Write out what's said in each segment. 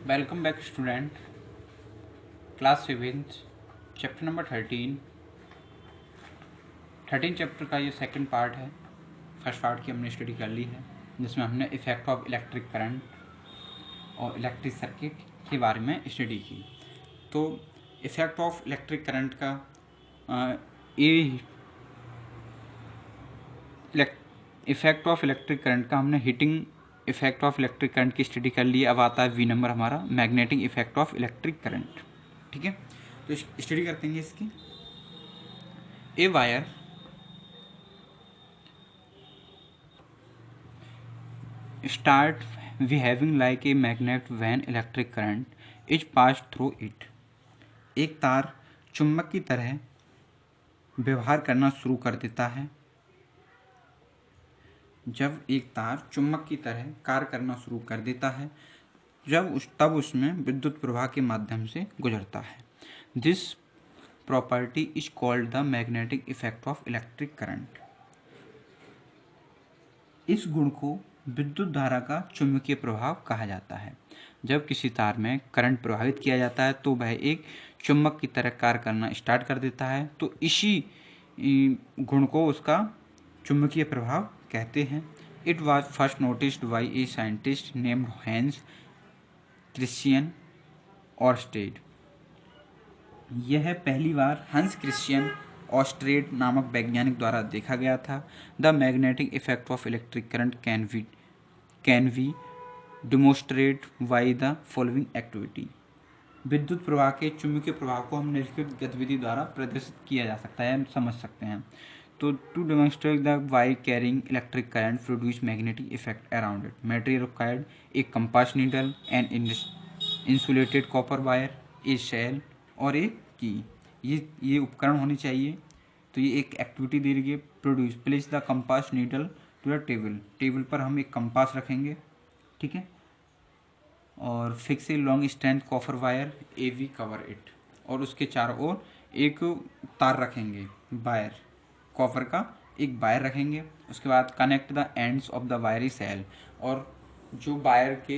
Welcome back student. Class 7 chapter number 13 chapter का ये second part है। फर्स्ट पार्ट की हमने स्टडी कर ली है, जिसमें हमने इफेक्ट ऑफ इलेक्ट्रिक करंट और इलेक्ट्रिक सर्किट के बारे में स्टडी की। तो इफेक्ट ऑफ इलेक्ट्रिक करंट का इफेक्ट ऑफ इलेक्ट्रिक करंट का हमने heating effect of electric current की स्टडी कर ली। अब आता है वी नंबर हमारा magnetic effect of electric current. ठीक है, तो स्टडी करते हैं इसकी। A wire start behaving like a magnet when electric current is pass through it. एक तार चुंबक की तरह व्यवहार करना शुरू कर देता है। जब एक तार चुंबक की तरह कार्य करना शुरू कर देता है तब उसमें विद्युत प्रवाह के माध्यम से गुजरता है। This property is called the magnetic effect of electric current. इस गुण को विद्युत धारा का चुंबकीय प्रभाव कहा जाता है। जब किसी तार में करंट प्रवाहित किया जाता है तो वह एक चुंबक की तरह कार्य करना स्टार्ट कर देता है। तो इसी गुण को उसका चुंबकीय प्रभाव कहते हैं। It was first noticed by a scientist named Hans Christian Oersted. यह पहली बार हंस क्रिश्चियन ऑस्ट्रेड नामक वैज्ञानिक द्वारा देखा गया था। The magnetic effect of electric current can be demonstrate by the following activity. विद्युत प्रवाह के चुंबकीय प्रभाव को हम निम्नलिखित गतिविधि द्वारा प्रदर्शित किया जा सकता है, हम समझ सकते हैं। तो to demonstrate the wire carrying electric current produce magnetic effect around it, material required a compass needle and insulated copper wire, a cell और ए की। ये उपकरण होने चाहिए। तो ये एक एक्टिविटी दे रही है। Produce place the compass needle to the table पर हम एक कंपास रखेंगे, ठीक है, और fix a long strength copper wire a we cover it, और उसके चारों ओर एक तार रखेंगे, वायर कॉपर का एक वायर रखेंगे। उसके बाद connect the ends of the वायरी सेल, और जो वायर के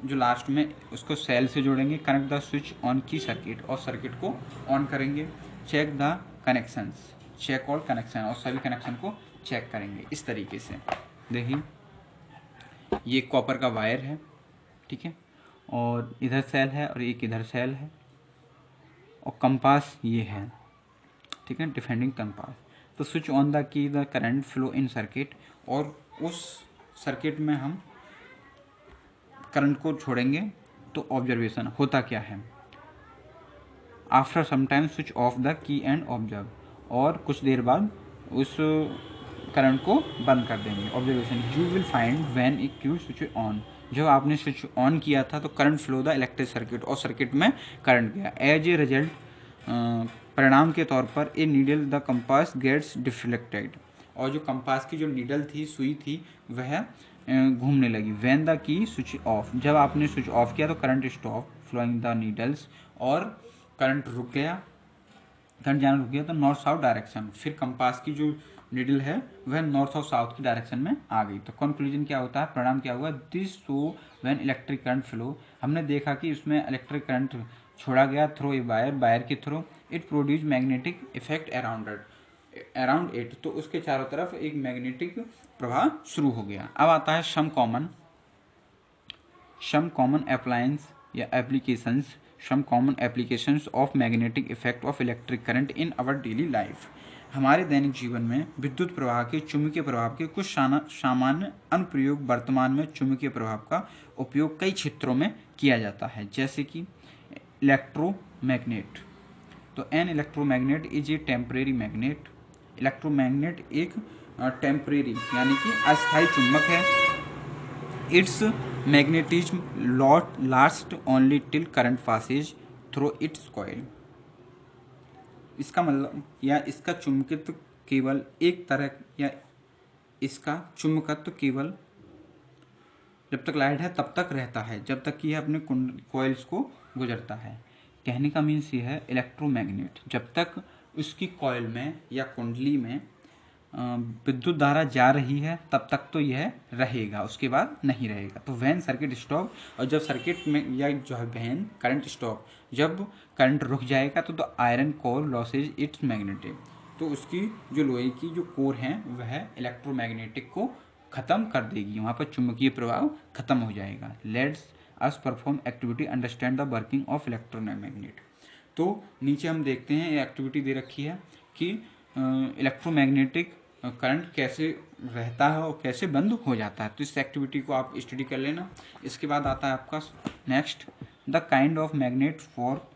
जो लास्ट में उसको सेल से जोड़ेंगे। कनेक्ट द स्विच ऑन की सर्किट, और सर्किट को ऑन करेंगे। Check the connections, check all connection, और सभी कनेक्शन को चेक करेंगे। इस तरीके से देखिए, ये कॉपर का वायर है, ठीक है, और इधर सेल है और एक इधर सेल है, और कंपास ये है, ठीक है, डिफेंडिंग कंपास। तो switch on the key the current flow in circuit, और उस सर्किट में हम करंट को छोड़ेंगे। तो ऑब्जर्वेशन होता क्या है। After some time switch off the key and observe, और कुछ देर बाद उस करंट को बंद कर देंगे। Observation, you will find when a key switch on, जब आपने स्विच ऑन किया था तो current flow the electric circuit, और सर्किट में करंट गया। एज ए रिजल्ट, परिणाम के तौर पर, a needle the compass gets deflected, और जो कंपास की जो नीडल थी, सुई थी, वह घूमने लगी। When the key switch off, जब आपने स्विच ऑफ किया तो current stop flowing the needles, और करंट रुक गया, करंट जाना रुक गया। तो नॉर्थ साउथ डायरेक्शन, फिर कंपास की जो नीडल है वह नॉर्थ और साउथ की डायरेक्शन में आ गई। तो कंक्लूजन क्या होता है, परिणाम क्या हुआ। This show when electric current flow, हमने देखा कि उसमें इलेक्ट्रिक करंट छोड़ा गया थ्रू ए वायर के through. It produce magnetic effect around it, तो उसके चारों तरफ एक मैग्नेटिक प्रवाह शुरू हो गया। अब आता है सम कॉमन अप्लायंस या applications, some common applications of magnetic effect of electric current in our daily life. हमारे दैनिक जीवन में विद्युत प्रवाह के चुंबकीय प्रभाव के कुछ सामान्य अनुप्रयोग। वर्तमान में चुंबकीय प्रभाव का उपयोग कई क्षेत्रों में किया जाता है, जैसे कि इलेक्ट्रोमैग्नेट। तो an electromagnet is a temporary magnet. Electromagnet एक टेम्परेरी यानी कि अस्थायी चुंबक है। Its magnetism last only till current passes through its coil. इसका मतलब, या इसका चुंबकत्व केवल एक तरह, या इसका चुंबकत्व केवल जब तक लाइट है तब तक रहता है, जब तक कि यह अपने कॉइल्स को गुजरता है। कहने का मीन्स ये है, इलेक्ट्रोमैग्नेट जब तक उसकी कॉइल में या कुंडली में विद्युत धारा जा रही है तब तक तो यह रहेगा, उसके बाद नहीं रहेगा। तो व्हेन सर्किट स्टॉप, और जब सर्किट में या जो है व्हेन करंट स्टॉप, जब करंट रुक जाएगा तो the iron core losses it's magnetic, तो उसकी जो लोहे की जो कोर है वह इलेक्ट्रोमैग्नेटिक को ख़त्म कर देगी, वहाँ पर चुंबकीय प्रभाव खत्म हो जाएगा। Let's us perform activity understand the working of electromagnet. तो नीचे हम देखते हैं एक्टिविटी दे रखी है कि इलेक्ट्रोमैग्नेटिक करंट कैसे रहता है और कैसे बंद हो जाता है। तो इस एक्टिविटी को आप स्टडी कर लेना। इसके बाद आता है आपका next, the kind of magnet for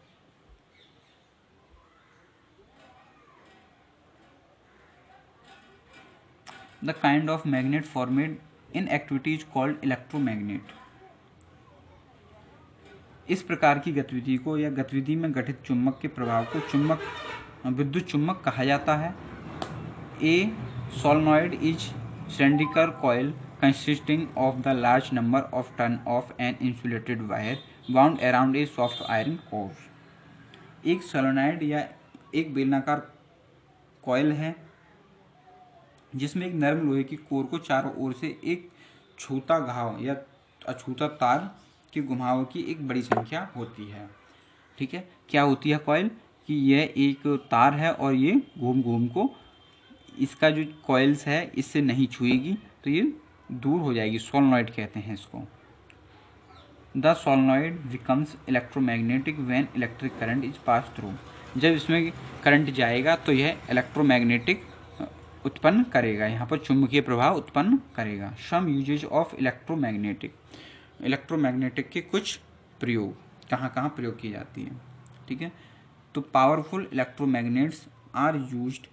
the kind of magnet formed in activity is called electromagnet. इस प्रकार की गतिविधि को या गतिविधि में गठित चुंबक के प्रभाव को चुंबक विद्युत चुंबक कहा जाता है। ए solenoid is cylindrical coil consisting of the large number of turn of an insulated wire wound around a soft iron core। एक सोलेनॉइड या एक बेलनाकार कॉइल है जिसमें एक नरम लोहे की कोर को चारों ओर से एक छूता घाव या अछूता तार के घुमाव की एक बड़ी संख्या होती है। ठीक है, क्या होती है कॉइल कि यह एक तार है और ये घूम घूम को इसका जो कॉइल्स है इससे नहीं छुएगी तो ये दूर हो जाएगी, सोलेनॉइड कहते हैं इसको। The solenoid becomes electromagnetic when electric current is pass through. जब इसमें करंट जाएगा तो यह इलेक्ट्रोमैग्नेटिक उत्पन्न करेगा, यहाँ पर चुंबकीय प्रभाव उत्पन्न करेगा। सम यूजेज ऑफ इलेक्ट्रोमैग्नेटिक, इलेक्ट्रोमैग्नेटिक के कुछ प्रयोग कहाँ कहाँ प्रयोग की जाती है। ठीक है, तो powerful electromagnets are used,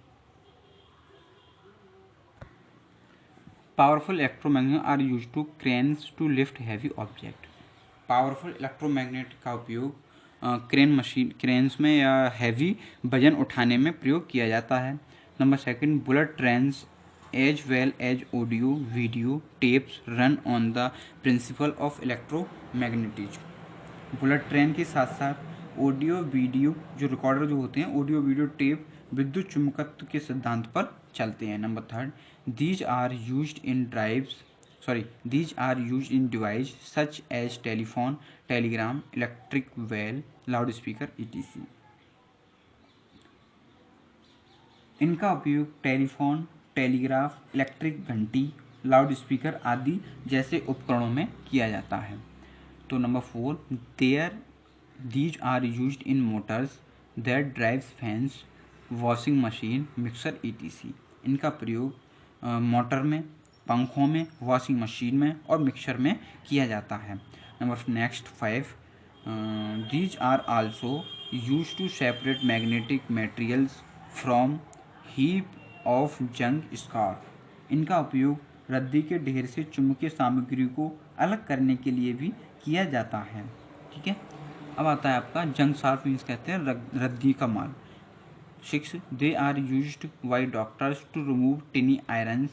powerful electromagnet are use to cranes to lift heavy object. Powerful electromagnet का उपयोग क्रेन्स में या हैवी वजन उठाने में प्रयोग किया जाता है। Number second, bullet trains as well as audio video tapes run on the principle of electromagnetism. Bullet train के साथ साथ ऑडियो वीडियो जो रिकॉर्डर जो होते हैं, ऑडियो वीडियो टेप विद्युत चुंबकत्व के सिद्धांत पर चलते हैं। Number third, these are used in device such as telephone, telegram, electric bell, loudspeaker etc। इनका उपयोग टेलीफोन, टेलीग्राफ, इलेक्ट्रिक घंटी, लाउड स्पीकर आदि जैसे उपकरणों में किया जाता है। तो number four, these are used in motors that drives fans, washing machine, mixer etc। इनका प्रयोग मोटर में, पंखों में, वॉशिंग मशीन में और मिक्सर में किया जाता है। Number next 5, these are also use to separate magnetic materials from heap of junk scrap. इनका उपयोग रद्दी के ढेर से चुंबकीय सामग्री को अलग करने के लिए भी किया जाता है। ठीक है, अब आता है आपका जंक शार्प मीन्स कहते हैं रद्दी का माल। 6, they are used by doctors to remove tiny iron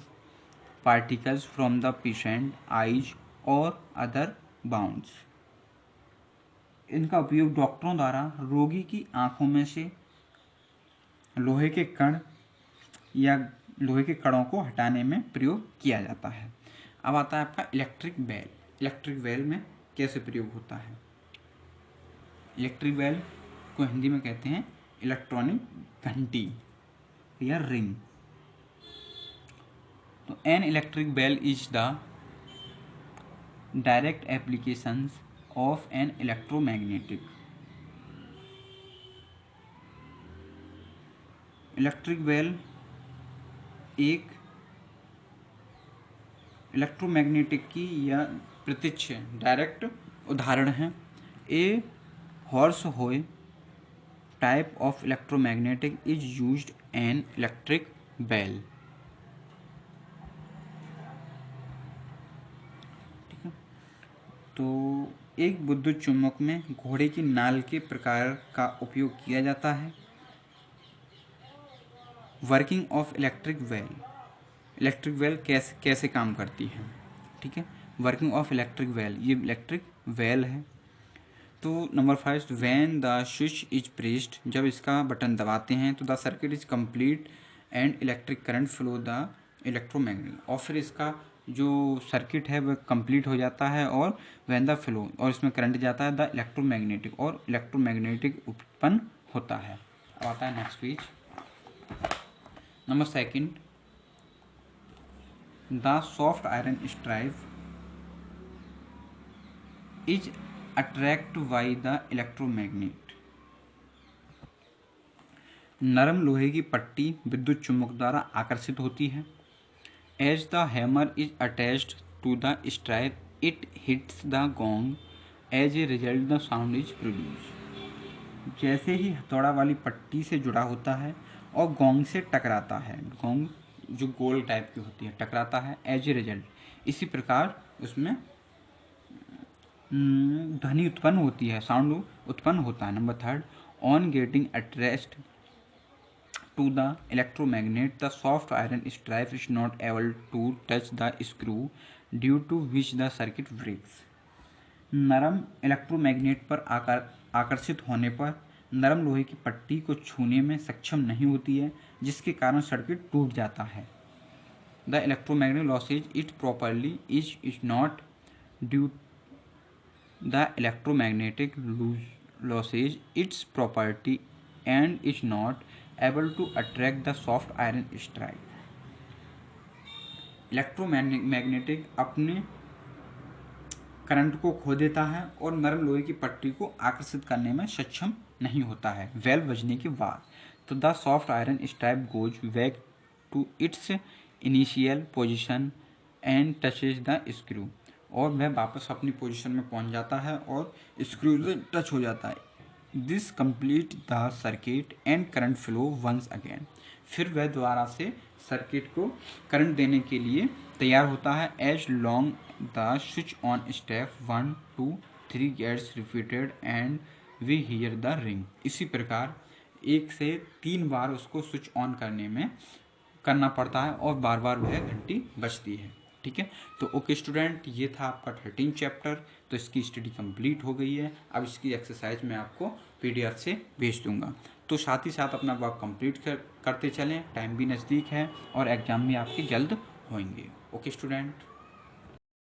particles from the patient eyes or other bones। इनका उपयोग डॉक्टरों द्वारा रोगी की आंखों में से लोहे के कण या लोहे के कणों को हटाने में प्रयोग किया जाता है। अब आता है आपका इलेक्ट्रिक बेल। इलेक्ट्रिक बेल में कैसे प्रयोग होता है। इलेक्ट्रिक बेल को हिंदी में कहते हैं इलेक्ट्रॉनिक घंटी या रिंग। तो an electric bell is the direct applications of an electromagnetic. Electric bell एक इलेक्ट्रोमैग्नेटिक की या प्रत्यक्ष डायरेक्ट उदाहरण है। A horse shoe type of electromagnetic is used an electric bell। ठीक है, तो एक विद्युत चुम्बक में घोड़े की नाल के प्रकार का उपयोग किया जाता है। Working of electric well, electric well कैसे काम करती है। ठीक है, वर्किंग ऑफ इलेक्ट्रिक वेल, ये इलेक्ट्रिक वेल है। तो number 5, when the switch is pressed, जब इसका बटन दबाते हैं तो the circuit is complete and electric current flow the electromagnetic, और फिर इसका जो सर्किट है वह कंप्लीट हो जाता है और व्हेन द फ्लो, और इसमें करंट जाता है द इलेक्ट्रोमैग्नेटिक, और इलेक्ट्रोमैग्नेटिक उत्पन्न होता है। अब आता है next page number second, the soft iron stripe is attract by the electromagnet. नरम लोहे की पट्टी विद्युत चुम्बक द्वारा आकर्षित होती है। As the hammer is attached to the strip it hits the gong, as a result the sound is produce. जैसे ही हथौड़ा वाली पट्टी से जुड़ा होता है और गोंग से टकराता है, गोंग जो गोल टाइप की होती है टकराता है, एज ए रिजल्ट इसी प्रकार उसमें ध्वनि उत्पन्न होती है, साउंड उत्पन्न होता है। Number third, on getting attract to the electromagnet, the soft iron stripe is not able to touch the screw due to which the circuit breaks। नरम इलेक्ट्रोमैग्नेट पर आकर्षित होने पर नरम लोहे की पट्टी को छूने में सक्षम नहीं होती है, जिसके कारण सर्किट टूट जाता है। The electromagnetic losses it properly is not due the electromagnetic losses it's property and is not able to attract the soft iron stripe। Electromagnetic अपने करंट को खो देता है और नरम लोहे की पट्टी को आकर्षित करने में सक्षम नहीं होता है वेल बजने के बाद। तो the soft iron strip goes back to its initial position and touches the screw, और वह वापस अपनी पोजीशन में पहुंच जाता है और स्क्रू से टच हो जाता है। This complete the circuit and current flow once again, फिर वह दोबारा से सर्किट को करंट देने के लिए तैयार होता है। As long the switch on step 1 2 3 gets repeated and we hear the ring, इसी प्रकार 1 से 3 बार उसको स्विच ऑन करना पड़ता है और बार बार वह घंटी बजती है। ठीक है, तो ओके स्टूडेंट, ये था आपका 13 चैप्टर। तो इसकी स्टडी कंप्लीट हो गई है। अब इसकी एक्सरसाइज मैं आपको PDF से भेज दूंगा। तो साथ ही साथ अपना वर्क कंप्लीट करते चलें, टाइम भी नज़दीक है और एग्ज़ाम भी आपके जल्द होंगे। Okay student.